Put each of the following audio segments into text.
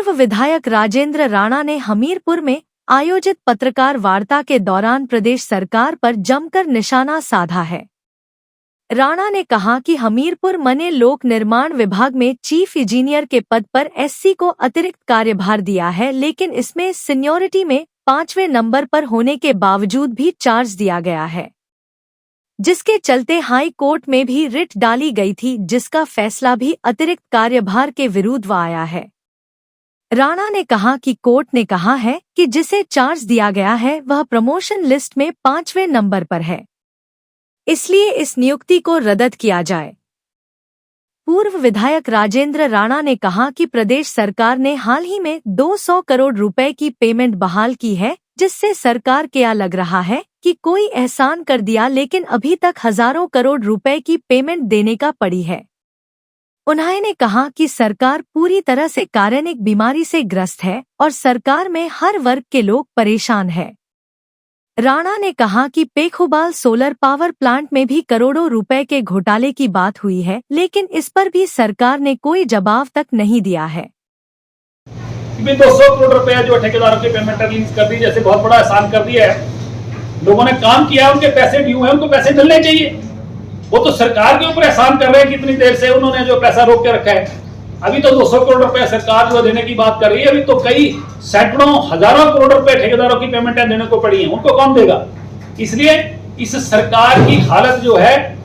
पूर्व विधायक राजेंद्र राणा ने हमीरपुर में आयोजित पत्रकार वार्ता के दौरान प्रदेश सरकार पर जमकर निशाना साधा है। राणा ने कहा कि हमीरपुर मने लोक निर्माण विभाग में चीफ इंजीनियर के पद पर एससी को अतिरिक्त कार्यभार दिया है, लेकिन इसमें सीनियरिटी में 5वें नंबर पर होने के बावजूद भी चार्ज दिया गया है, जिसके चलते हाई कोर्ट में भी रिट डाली गई थी, जिसका फैसला भी अतिरिक्त कार्यभार के विरुद्ध आया है। राणा ने कहा कि कोर्ट ने कहा है कि जिसे चार्ज दिया गया है वह प्रमोशन लिस्ट में 5वें नंबर पर है, इसलिए इस नियुक्ति को रद्द किया जाए। पूर्व विधायक राजेंद्र राणा ने कहा कि प्रदेश सरकार ने हाल ही में 200 करोड़ रुपए की पेमेंट बहाल की है, जिससे सरकार क्या लग रहा है कि कोई एहसान कर दिया, लेकिन अभी तक हजारों करोड़ रुपए की पेमेंट देने का पड़ी है। उन्होंने कहा कि सरकार पूरी तरह से कार्यानिक बीमारी से ग्रस्त है और सरकार में हर वर्ग के लोग परेशान हैं। राणा ने कहा कि पेखुबाल सोलर पावर प्लांट में भी करोड़ों रुपए के घोटाले की बात हुई है, लेकिन इस पर भी सरकार ने कोई जवाब तक नहीं दिया है। 200 करोड़ रुपया जो ठेकेदारों की पेमेंट रिलीज कर दी, जैसे बहुत बड़ा एहसान कर दिया है। लोगों ने काम किया, उनके पैसे ड्यू हैं, उनको पैसे मिलने चाहिए। वो तो सरकार के ऊपर एहसान कर रहे हैं, कितनी देर से उन्होंने जो पैसा रोक के रखा है। अभी तो 200 करोड़ रुपए सरकार जो देने की बात कर रही है, अभी तो कई सैकड़ों हजारों करोड़ रुपए ठेकेदारों की पेमेंटें देने को पड़ी हैं, उनको कौन देगा? इसलिए इस सरकार की हालत जो है,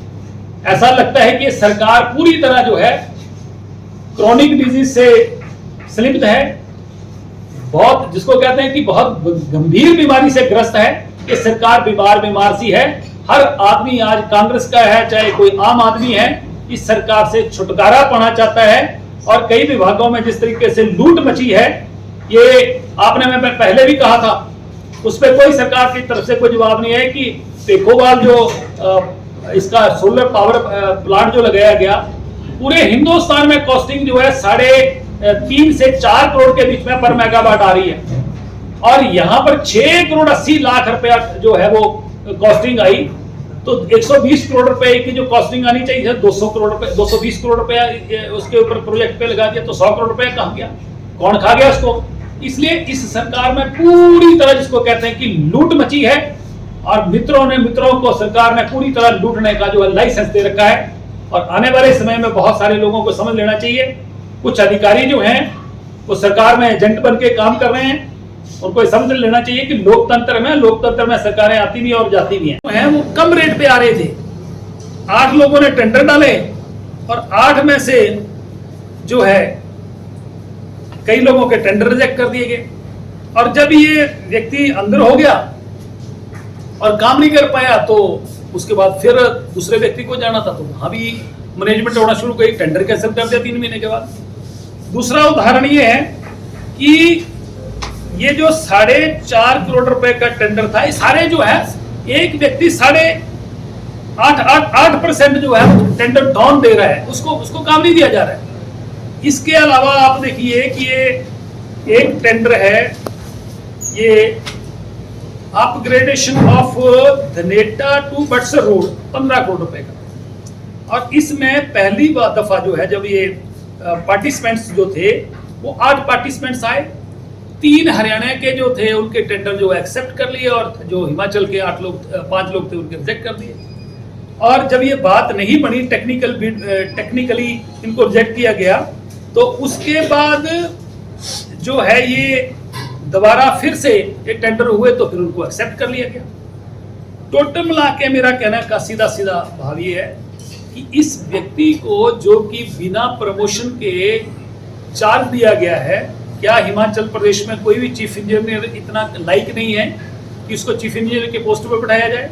ऐसा लगता है कि सरकार पूरी तरह जो है क्रॉनिक डिजीज से संलिप्त है, बहुत जिसको कहते हैं कि बहुत गंभीर बीमारी से ग्रस्त है। कि सरकार बीमार सी है। हर आदमी आज कांग्रेस का है, चाहे कोई आम आदमी है, इस सरकार से छुटकारा पाना चाहता है। और कई विभागों में जिस तरीके से लूट मची है, ये आपने मैं पहले भी कहा था, उस पर कोई सरकार की तरफ से कोई जवाब नहीं है कि पेखोबाल जो इसका सोलर पावर प्लांट जो लगाया गया, पूरे हिंदुस्तान में कॉस्टिंग जो है 3.5 से 4 करोड़ के बीच में पर मेगावाट आ रही है, और यहाँ पर 6 करोड़ 80 लाख रुपया जो है वो कॉस्टिंग आई। तो 120 करोड़ रुपए की जो कॉस्टिंग आनी चाहिए, 200 करोड़ रुपए 220 करोड़ रुपया उसके ऊपर प्रोजेक्ट पे लगा दिया, तो 100 करोड़ रुपया कहाँ गया? कौन खा गया उसको? इसलिए इस सरकार में पूरी तरह जिसको कहते हैं कि लूट मची है, और मित्रों को सरकार ने पूरी तरह लूटने का जो लाइसेंस दे रखा है। और आने वाले समय में बहुत सारे लोगों को समझ लेना चाहिए, कुछ अधिकारी जो हैं वो सरकार में एजेंट बन के काम कर रहे हैं, उनको समझ लेना चाहिए कि लोकतंत्र में सरकारें आती भी और जाती भी हैं। वो कम रेट पे आ रहे थे, 8 लोगों ने टेंडर डाले और 8 में से जो है कई लोगों के टेंडर रिजेक्ट कर दिए गए। और जब ये व्यक्ति अंदर हो गया और काम नहीं कर पाया, तो उसके बाद फिर दूसरे व्यक्ति को जाना था, तो वहां भी मैनेजमेंट होना शुरू करी, टेंडर कैंसिल कर दिया 3 महीने के बाद। दूसरा उदाहरण ये है कि ये जो 4.5 करोड़ रुपए का टेंडर था, ये सारे जो है एक व्यक्ति 8.8% जो है टेंडर डाउन दे रहा है, उसको काम नहीं दिया जा रहा है। इसके अलावा आप देखिए कि ये एक टेंडर है, ये upgradation of Dhaneta to Batsar road 15 crore रुपए का। और इसमें पहली दफा जो है जब ये पार्टिसिपेंट्स जो थे वो 8 पार्टिसिपेंट्स आए, 3 हरियाणा के जो थे उनके टेंडर जो एक्सेप्ट कर लिए, और जो हिमाचल के 5 लोग थे उनके रिजेक्ट कर दिए। और जब ये बात नहीं बनी, टेक्निकली इनको रिजेक्ट किया गया, तो उसके बाद जो है ये दोबारा फिर से ये टेंडर हुए, तो फिर उनको एक्सेप्ट कर लिया गया। टोटल मिला के मेरा कहना का सीधा भाव ये है कि इस व्यक्ति को जो कि बिना प्रमोशन के चार्ज दिया गया है, क्या हिमाचल प्रदेश में कोई भी चीफ इंजीनियर इतना लायक नहीं है कि उसको चीफ इंजीनियर के पोस्ट पर बैठाया जाए?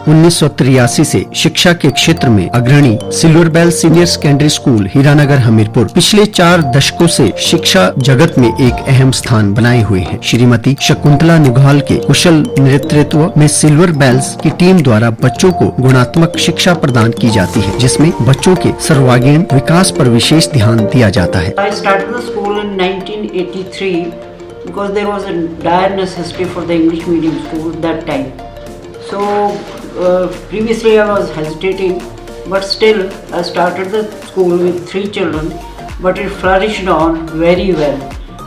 1983 से शिक्षा के क्षेत्र में अग्रणी silver bell senior secondary school Hiranagar Hamirpur पिछले 4 दशकों से शिक्षा जगत में एक अहम स्थान बनाए हुए है। श्रीमती शकुंतला निघाल के कुशल नेतृत्व में सिल्वर बेल्स की टीम द्वारा बच्चों को गुणात्मक शिक्षा प्रदान की जाती है, जिसमें बच्चों के सर्वांगीण विकास पर विशेष ध्यान दिया जाता है। I started the school in 1983 because there was a dire necessity for the English medium school that time. So previously I was hesitating, but still I started the school with 3 children, but it flourished on very well.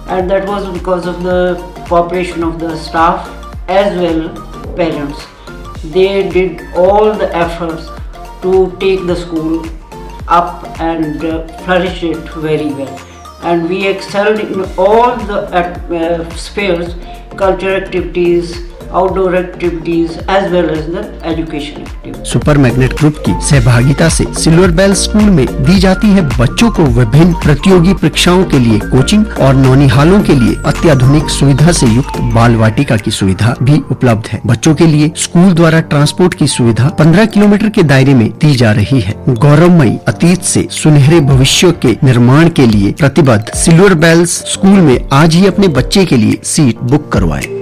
and that was because of the cooperation of the staff as well parents. They did all the efforts to take the school up and flourish it very well, and we excelled in all the spheres, cultural activities, outdoor activities as well as the education activities. Super magnet group की सहभागिता से silver bell school में दी जाती है बच्चों को विभिन्न प्रतियोगी परीक्षाओं के लिए कोचिंग और नौनिहालों के लिए अत्याधुनिक सुविधा से युक्त बाल वाटिका की सुविधा भी उपलब्ध है। बच्चों के लिए स्कूल द्वारा ट्रांसपोर्ट की सुविधा 15 किलोमीटर के दायरे में दी जा रही है। गौरवमयी अतीत से सुनहरे भविष्य के निर्माण के लिए प्रतिबद्ध सिल्वर बेल्स स्कूल में आज ही अपने बच्चे के लिए सीट बुक करवाएं।